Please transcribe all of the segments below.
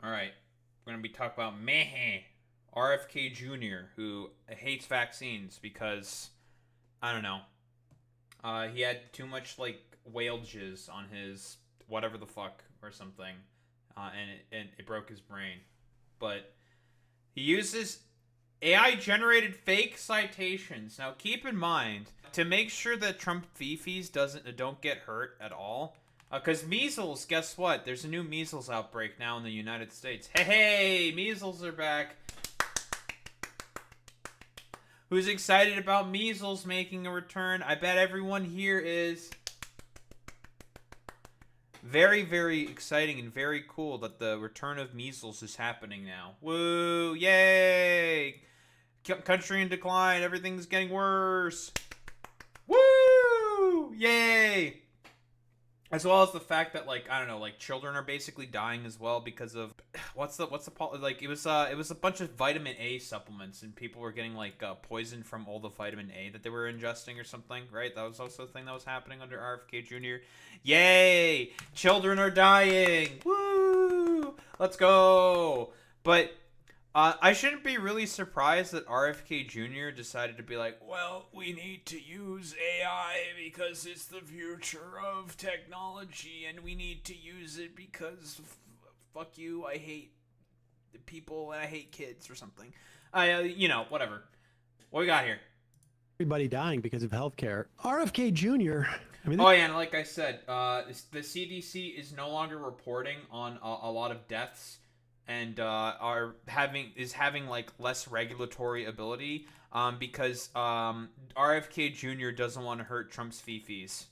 All right, we're gonna be talking about meh RFK Jr., who hates vaccines because I don't know. He had too much like whale jizz on his whatever the fuck or something, and it broke his brain. But he uses AI generated fake citations. Now keep in mind to make sure that Trump feefees don't get hurt at all. Because measles, guess what? There's a new measles outbreak now in the United States. Hey, measles are back. Who's excited about measles making a return? I bet everyone here is. Very, very exciting and very cool that the return of measles is happening now. Woo! Yay! Country in decline. Everything's getting worse. Woo! Yay! As well as the fact that like I don't know, like children are basically dying as well because of what's the like it was a bunch of vitamin A supplements and people were getting like poisoned from all the vitamin A that they were ingesting or something, right? That was also a thing that was happening under RFK Jr. Yay! Children are dying. Woo! Let's go. But I shouldn't be really surprised that RFK Jr. decided to be like, well, we need to use AI because it's the future of technology and we need to use it because fuck you, I hate people and I hate kids or something. Whatever. What we got here? Everybody dying because of healthcare. RFK Jr. Oh yeah, and like I said, the CDC is no longer reporting on a lot of deaths and is having like less regulatory ability because RFK Jr. doesn't want to hurt Trump's feefees.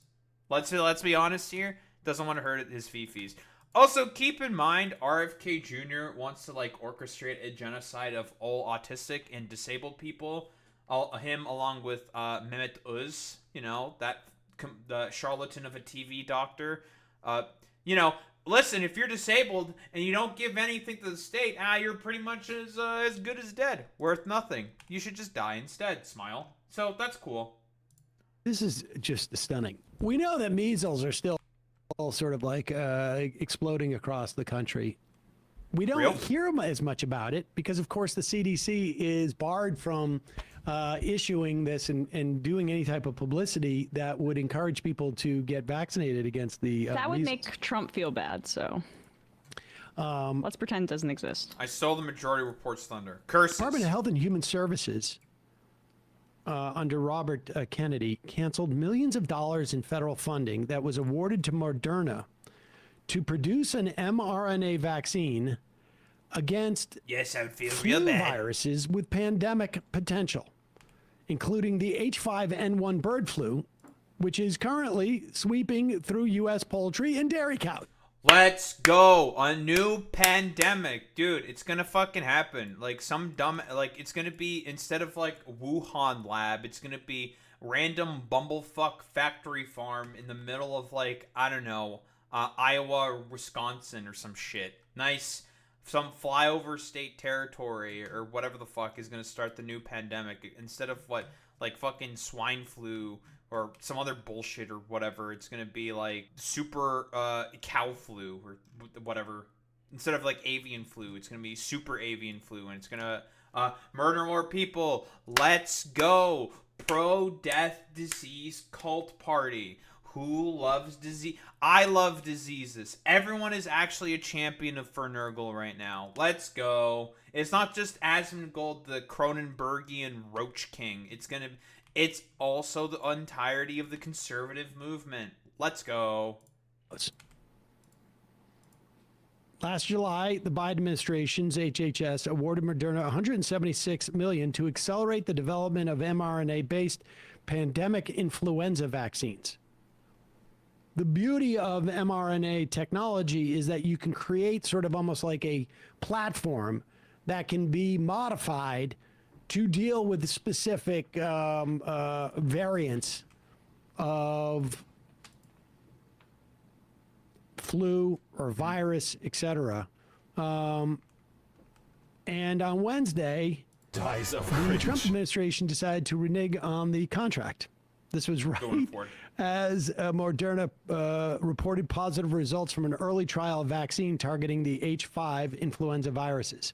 Let's be honest here. Doesn't want to hurt his feefees. Also, keep in mind, RFK Jr. wants to like orchestrate a genocide of all autistic and disabled people. Him along with Mehmet Uz, the charlatan of a TV doctor. Listen, if you're disabled and you don't give anything to the state, you're pretty much as good as dead. Worth nothing. You should just die instead. Smile. So that's cool. This is just stunning. We know that measles are still sort of like exploding across the country. We don't hear as much about it because, of course, the CDC is barred from issuing this and doing any type of publicity that would encourage people to get vaccinated against the that would measles. make Trump feel bad, so let's pretend it doesn't exist. I stole the majority report's thunder. Curses. Department of Health and Human Services under Robert Kennedy canceled millions of dollars in federal funding that was awarded to Moderna to produce an mRNA vaccine against flu viruses with pandemic potential, including the H5N1 bird flu, which is currently sweeping through U.S. poultry and dairy cows. Let's go. A new pandemic. Dude, it's gonna fucking happen. Like some dumb, like it's gonna be, instead of like Wuhan lab, it's gonna be random bumblefuck factory farm in the middle of like, I don't know, Iowa or Wisconsin or some shit. Nice. Some flyover state territory or whatever the fuck is going to start the new pandemic instead of what, like fucking swine flu or some other bullshit or whatever. It's going to be like super cow flu or whatever. Instead of like avian flu, it's going to be super avian flu and it's going to murder more people. Let's go. Pro-death disease cult party. Who loves disease? I love diseases. Everyone is actually a champion of Fernurgle right now. Let's go. It's not just Asmongold, the Cronenbergian Roach King. It's also the entirety of the conservative movement. Let's go. Last July, the Biden administration's HHS awarded Moderna $176 million to accelerate the development of mRNA-based pandemic influenza vaccines. The beauty of mRNA technology is that you can create sort of almost like a platform that can be modified to deal with specific variants of flu or virus, etc. And on Wednesday, the Trump administration decided to renege on the contract. This was right as Moderna reported positive results from an early trial vaccine targeting the H5 influenza viruses.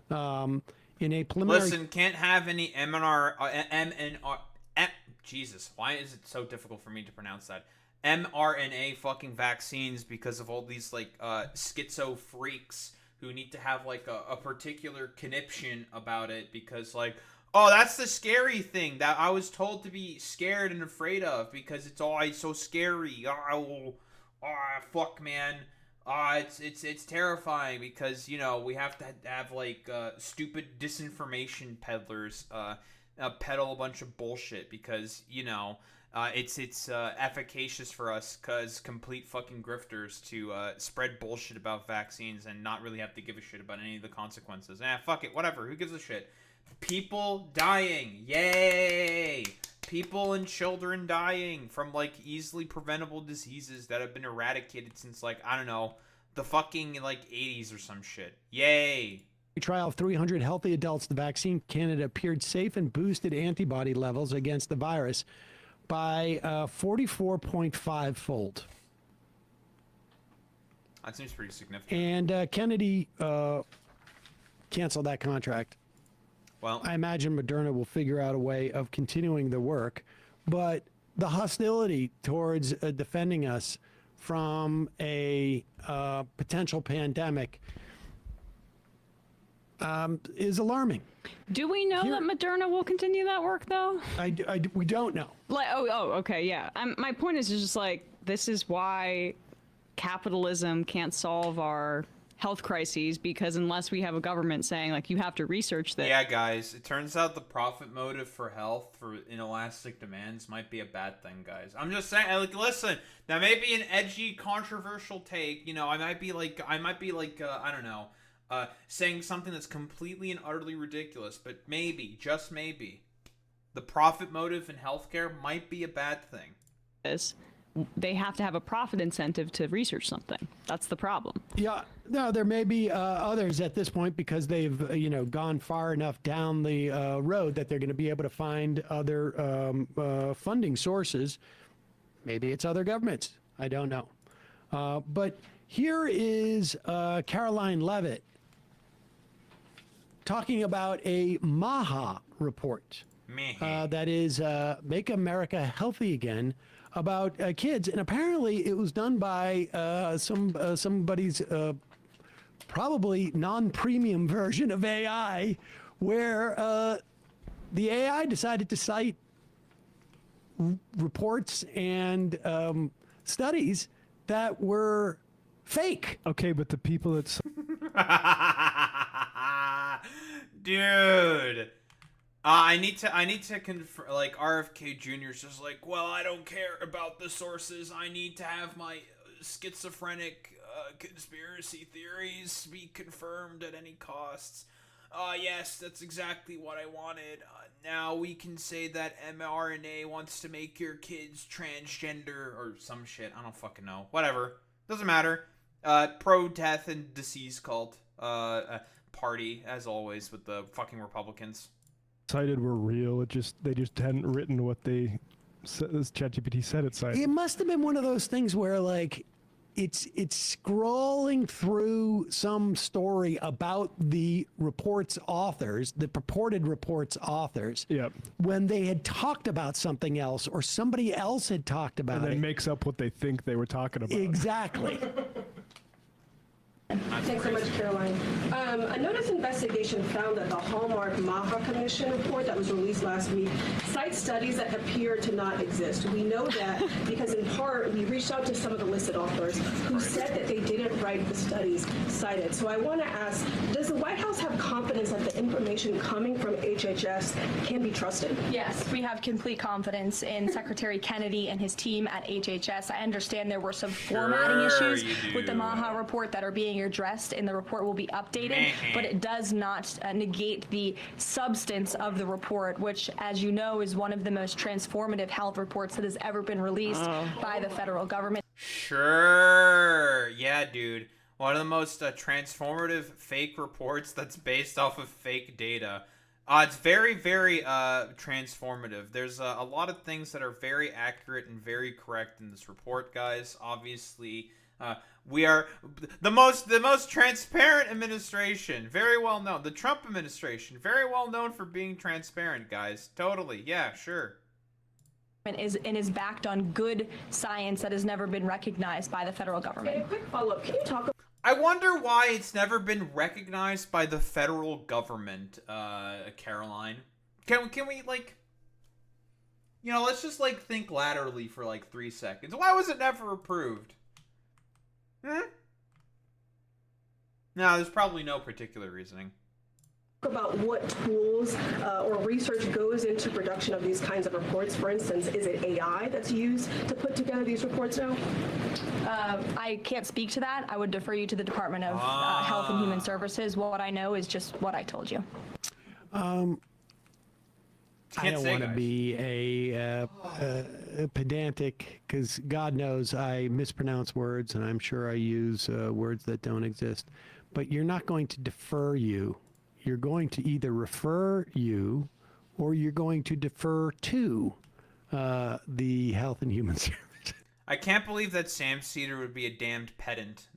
In a preliminary... Listen, can't have any MNR, Jesus, why is it so difficult for me to pronounce that? mRNA fucking vaccines because of all these, like, schizo freaks who need to have, like, a particular conniption about it because, like, oh, that's the scary thing that I was told to be scared and afraid of because it's always so scary. Oh, fuck, man. It's terrifying because, you know, we have to have, like, stupid disinformation peddlers, peddle a bunch of bullshit because, you know, it's efficacious for us because complete fucking grifters to spread bullshit about vaccines and not really have to give a shit about any of the consequences. Fuck it, whatever. Who gives a shit? People dying. Yay! People and children dying from, like, easily preventable diseases that have been eradicated since, like, I don't know, the fucking, like, 80s or some shit. Yay! Trial of 300 healthy adults, the vaccine candidate appeared safe and boosted antibody levels against the virus by 44.5-fold. That seems pretty significant. And Kennedy canceled that contract. Well, I imagine Moderna will figure out a way of continuing the work, but the hostility towards defending us from a potential pandemic is alarming. Do we know that Moderna will continue that work, though? We don't know. Like, okay, yeah. My point is just like, this is why capitalism can't solve our health crises, because unless we have a government saying, like, you have to research this. Yeah, guys, it turns out the profit motive for health for inelastic demands might be a bad thing, guys. I'm just saying, like, listen, that may be an edgy, controversial take. You know, I might be like, I don't know, saying something that's completely and utterly ridiculous, but maybe, just maybe, the profit motive in healthcare might be a bad thing. They have to have a profit incentive to research something. That's the problem. Yeah, no, there may be others at this point because they've, gone far enough down the road that they're going to be able to find other funding sources. Maybe it's other governments. I don't know. But here is Caroline Levitt talking about a MAHA report. That is Make America Healthy Again, about kids, and apparently it was done by somebody's probably non-premium version of AI, where the AI decided to cite reports and studies that were fake. Okay, but the people that... Dude. I need to confirm, like, RFK Jr. is just like, well, I don't care about the sources. I need to have my schizophrenic conspiracy theories be confirmed at any costs. Yes, that's exactly what I wanted. Now we can say that mRNA wants to make your kids transgender or some shit. I don't fucking know. Whatever. Doesn't matter. Pro-death and disease cult party, as always, with the fucking Republicans. Cited were real. They just hadn't written what they ChatGPT said it cited. It must have been one of those things where, like, it's scrolling through some story about the report's authors, the purported report's authors. Yep. When they had talked about something else or somebody else had talked about and then it. makes up what they think they were talking about. Exactly. Thanks so much, Caroline. A notice investigation found that the Hallmark MAHA Commission report that was released last week cites studies that appear to not exist. We know that because, in part, we reached out to some of the listed authors who said that they didn't write the studies cited. So I want to ask, does the White House have confidence that the information coming from HHS can be trusted? Yes, we have complete confidence in Secretary Kennedy and his team at HHS. I understand there were some formatting issues with the MAHA report that are being addressed, and the report will be updated, but it does not negate the substance of the report, which, as you know, is one of the most transformative health reports that has ever been released by the federal government. Sure. Yeah, dude. One of the most transformative fake reports that's based off of fake data. It's very, very transformative. There's a lot of things that are very accurate and very correct in this report, guys. Obviously, we are the most transparent administration. Very well known. The Trump administration, very well known for being transparent, guys. Totally. Yeah, sure. Is backed on good science that has never been recognized by the federal government. And a quick follow-up. Can you talk I wonder why it's never been recognized by the federal government, Caroline. Can we, like, you know, let's just, like, think laterally for, like, 3 seconds. Why was it never approved? No, there's probably no particular reasoning. about what tools or research goes into production of these kinds of reports? For instance, is it AI that's used to put together these reports now? I can't speak to that. I would defer you to the Department of Health and Human Services. What I know is just what I told you. I don't want to guys. be a pedantic, because God knows I mispronounce words, and I'm sure I use words that don't exist. But you're not going to defer you. You're going to either refer you, or you're going to defer to the Health and Human Services. I can't believe that Sam Cedar would be a damned pedant.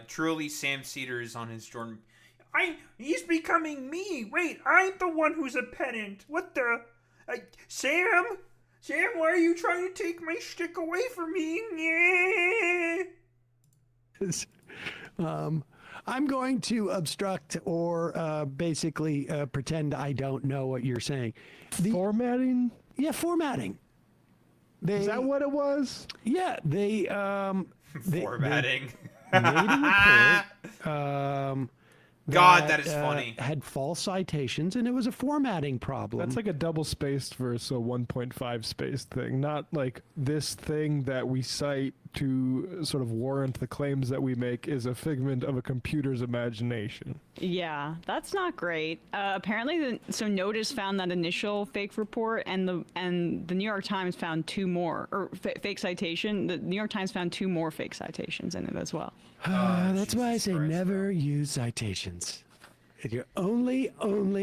Truly, Sam Cedar is on his Jordan. He's becoming me. Wait, I'm the one who's a pedant. What the? Sam, why are you trying to take my shtick away from me? Yeah. I'm going to obstruct or basically pretend I don't know what you're saying. Formatting? Yeah, formatting. Is that what it was? Yeah, they Formatting. made a report. God, that is funny. Had false citations, and it was a formatting problem. That's like a double spaced versus a 1.5 spaced thing, not like this thing that we cite to sort of warrant the claims that we make is a figment of a computer's imagination. Yeah, that's not great. Apparently, so Notice found that initial fake report, and the New York Times found two more, or fake citation. The New York Times found two more fake citations in it as well. That's why I Jesus say Christ, never use citations. If you're only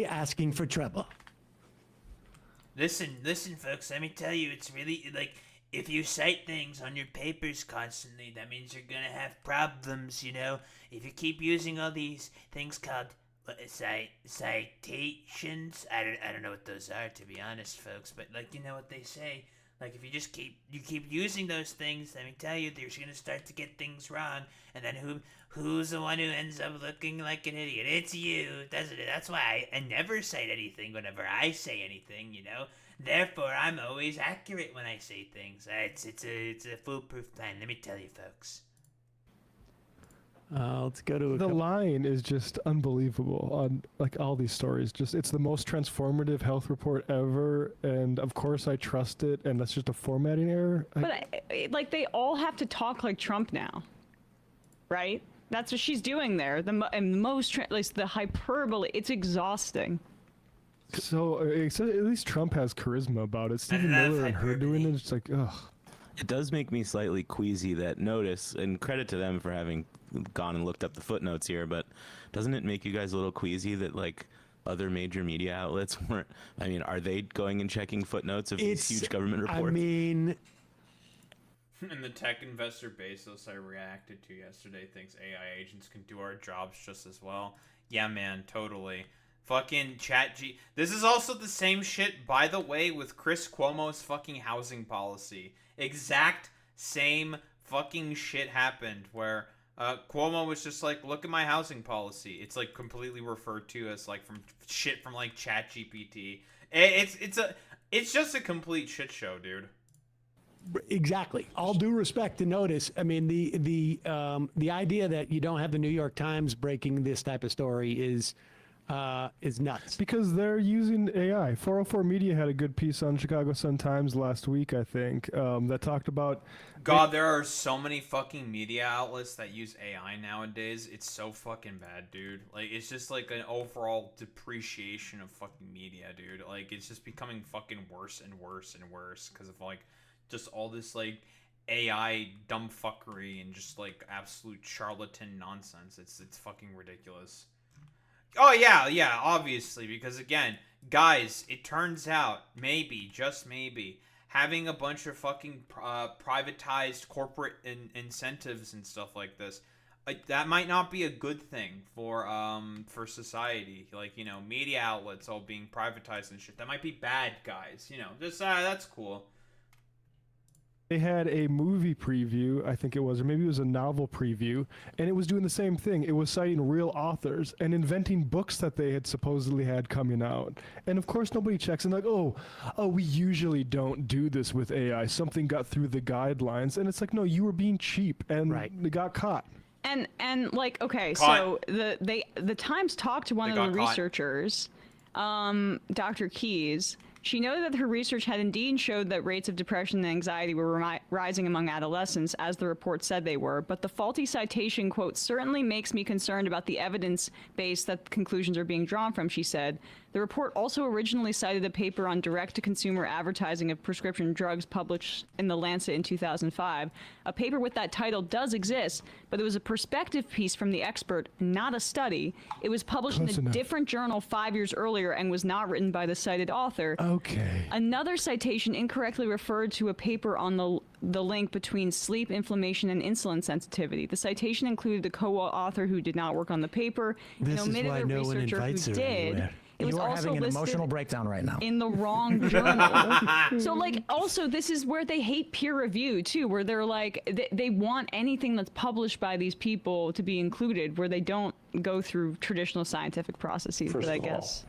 asking for trouble. Listen, folks, let me tell you, it's really, like, if you cite things on your papers constantly, that means you're gonna have problems, you know? If you keep using all these things called citations, I don't know what those are, to be honest, folks, but, like, you know what they say. Like, if you just keep using those things, let me tell you, you're gonna start to get things wrong, and then who's the one who ends up looking like an idiot? It's you, doesn't it? That's why I never cite anything whenever I say anything, you know? Therefore, I'm always accurate when I say things. It's a foolproof plan, let me tell you, folks. Let's go to The line is just unbelievable on like all these stories. Just it's the most transformative health report ever, and of course I trust it. And that's just a formatting error. But like they all have to talk like Trump now, right? That's what she's doing there. The hyperbole. It's exhausting. So at least Trump has charisma about it. Stephen love Miller and her hyperbole. doing it, it's like ugh. It does make me slightly queasy that Notice, and credit to them for having gone and looked up the footnotes here, but doesn't it make you guys a little queasy that, like, other major media outlets weren't, I mean, are they going and checking footnotes of these huge government reports? I mean, And the tech investor Bezos I reacted to yesterday thinks AI agents can do our jobs just as well. Yeah, man, totally. Fucking This is also the same shit, by the way, with Chris Cuomo's fucking housing policy. Exact same fucking shit happened where Cuomo was just like, look at my housing policy. It's like completely referred to as like from shit from like ChatGPT. It's just a complete shit show, dude. exactly. All due respect to Notice. I mean, the idea that you don't have the New York Times breaking this type of story is nuts. Because they're using AI. 404 Media had a good piece on Chicago Sun-Times last week, I think, that talked about... God, there are so many fucking media outlets that use AI nowadays. It's so fucking bad, dude. Like, it's just like an overall depreciation of fucking media, dude. Like, it's just becoming fucking worse and worse and worse because of, like, just all this, like, AI dumb fuckery and just, like, absolute charlatan nonsense. It's fucking ridiculous. Oh yeah, obviously, because again, guys, it turns out maybe, just maybe, having a bunch of fucking privatized corporate incentives and stuff like this, that might not be a good thing for society. Like, you know, media outlets all being privatized and shit. That might be bad, guys. You know, just that's cool. They had a movie preview, I think it was, or maybe it was a novel preview, and it was doing the same thing. It was citing real authors and inventing books that they had supposedly had coming out. And of course, nobody checks and like, oh, we usually don't do this with AI. Something got through the guidelines, and it's like, no, you were being cheap, and they got caught. And like, okay, Caught. so the Times talked to one They of the got caught. researchers, Dr. Keys. She noted that her research had indeed showed that rates of depression and anxiety were rising among adolescents, as the report said they were, but the faulty citation, quote, certainly makes me concerned about the evidence base that conclusions are being drawn from, she said. The report also originally cited a paper on direct-to-consumer advertising of prescription drugs published in The Lancet in 2005. A paper with that title does exist, but it was a perspective piece from the expert, not a study. It was published Close in a enough. different journal 5 years earlier and was not written by the cited author. Okay. Another citation incorrectly referred to a paper on the link between sleep inflammation and insulin sensitivity. The citation included a co-author who did not work on the paper This and is omitted why a no one researcher who invites her did. anywhere. It was You are also having an listed emotional breakdown right now. in the wrong journal. So, like, also, this is where they hate peer review, too, where they're like, they want anything that's published by these people to be included, where they don't go through traditional scientific processes, First but I of all, guess.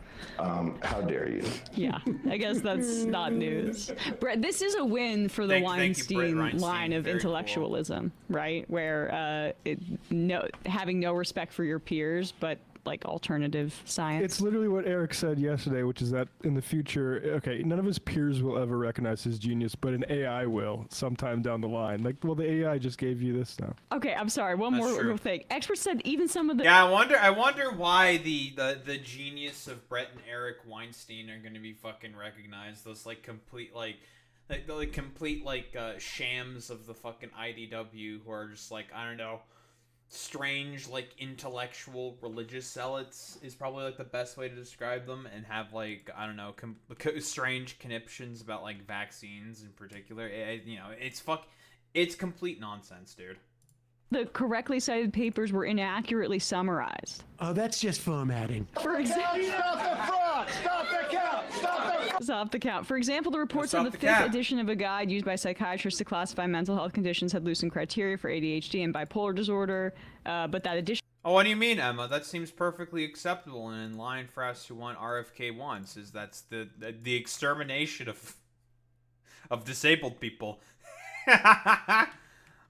How dare you? Yeah, I guess that's not news. Brett, this is a win for the Thank you, Weinstein Brett Weinstein. line of Very cool. intellectualism, right? Where having no respect for your peers, but like alternative science. It's literally what Eric said yesterday, which is that in the future, okay, none of his peers will ever recognize his genius, but an AI will sometime down the line. Like, well, the AI just gave you this now. Okay, I'm sorry. One That's more true. little thing. Experts said even some of the Yeah, I wonder why the genius of Brett and Eric Weinstein are going to be fucking recognized. Those like complete shams of the fucking IDW who are just like, I don't know, strange like intellectual religious zealots is probably like the best way to describe them, and have like, I don't know, strange conniptions about like vaccines in particular. It's complete nonsense, dude. the correctly cited papers were inaccurately summarized. Oh, that's just formatting. For example, Stop the count. For example, the reports Stop on the the fifth cap. edition of a guide used by psychiatrists to classify mental health conditions had loosened criteria for ADHD and bipolar disorder, but that edition Oh, what do you mean, Emma? That seems perfectly acceptable and in line for us who want RFK wants. Is that's the extermination of disabled people. I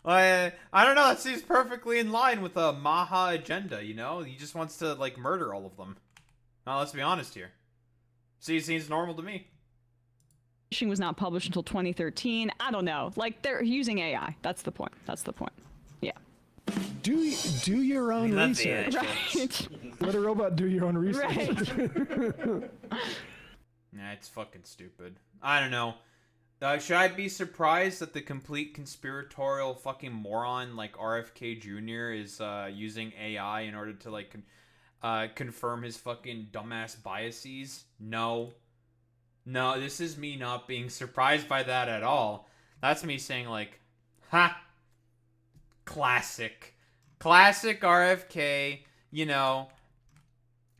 don't know. That seems perfectly in line with a Maha agenda. You know, he just wants to like murder all of them. Now, let's be honest here. See, it seems normal to me. was not published until 2013. I don't know. Like, they're using AI. That's the point. Yeah. Do your own love the research. Right. Let a robot do your own research. Right. Nah, it's fucking stupid. I don't know. Should I be surprised that the complete conspiratorial fucking moron like RFK Jr. is using AI in order to like confirm his fucking dumbass biases? No, this is me not being surprised by that at all. That's me saying like, ha, classic RFK, you know,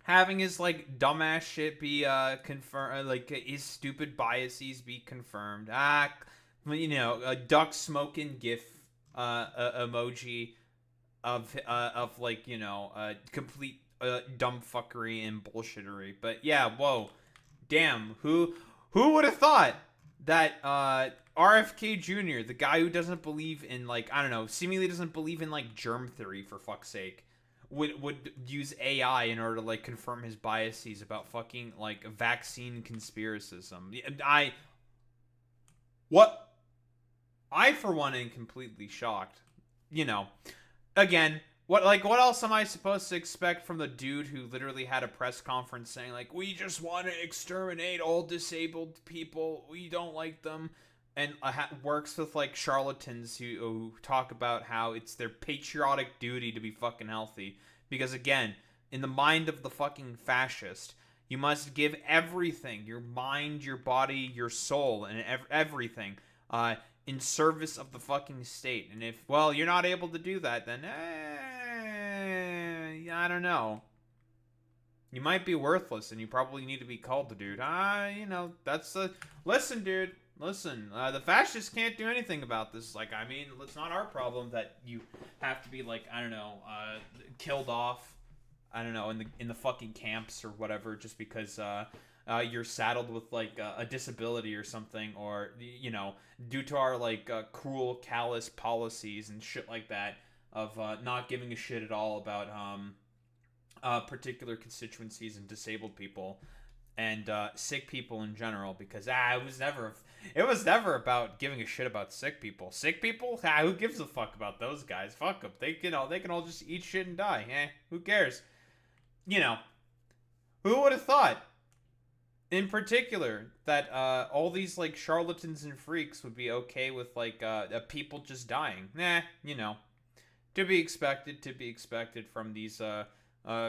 having his like dumbass shit be confirmed, like his stupid biases be confirmed. You know, a duck smoking gif emoji of like, you know, complete dumb fuckery and bullshittery. But yeah, whoa, damn, who would have thought that RFK Jr., the guy who doesn't believe in like, I don't know, seemingly doesn't believe in like germ theory for fuck's sake, would use AI in order to like confirm his biases about fucking like vaccine conspiracism. I for one am completely shocked. You know, again, what else am I supposed to expect from the dude who literally had a press conference saying like, we just want to exterminate all disabled people, we don't like them, and works with like charlatans who talk about how it's their patriotic duty to be fucking healthy, because again, in the mind of the fucking fascist, you must give everything, your mind, your body, your soul, and everything, in service of the fucking state. And if, well, you're not able to do that, then, I don't know. You might be worthless, and you probably need to be called to, dude. That's the... Listen, dude. Listen, the fascists can't do anything about this. Like, I mean, it's not our problem that you have to be, like, I don't know, killed off, I don't know, in the fucking camps or whatever, just because you're saddled with, like, a disability or something, or, due to our, like, cruel, callous policies and shit like that of not giving a shit at all about particular constituencies and disabled people and sick people in general, because it was never about giving a shit about sick people. Sick people, who gives a fuck about those guys? Fuck them. They can all just eat shit and die. Who cares? Who would have thought, in particular, that all these like charlatans and freaks would be okay with like people just dying? To be expected from these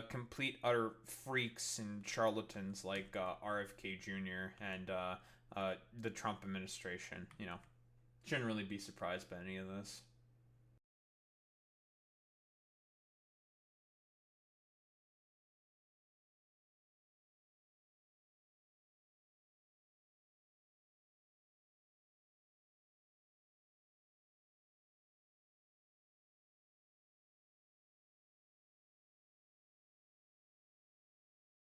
complete utter freaks and charlatans like RFK Jr. and the Trump administration. Shouldn't really be surprised by any of this.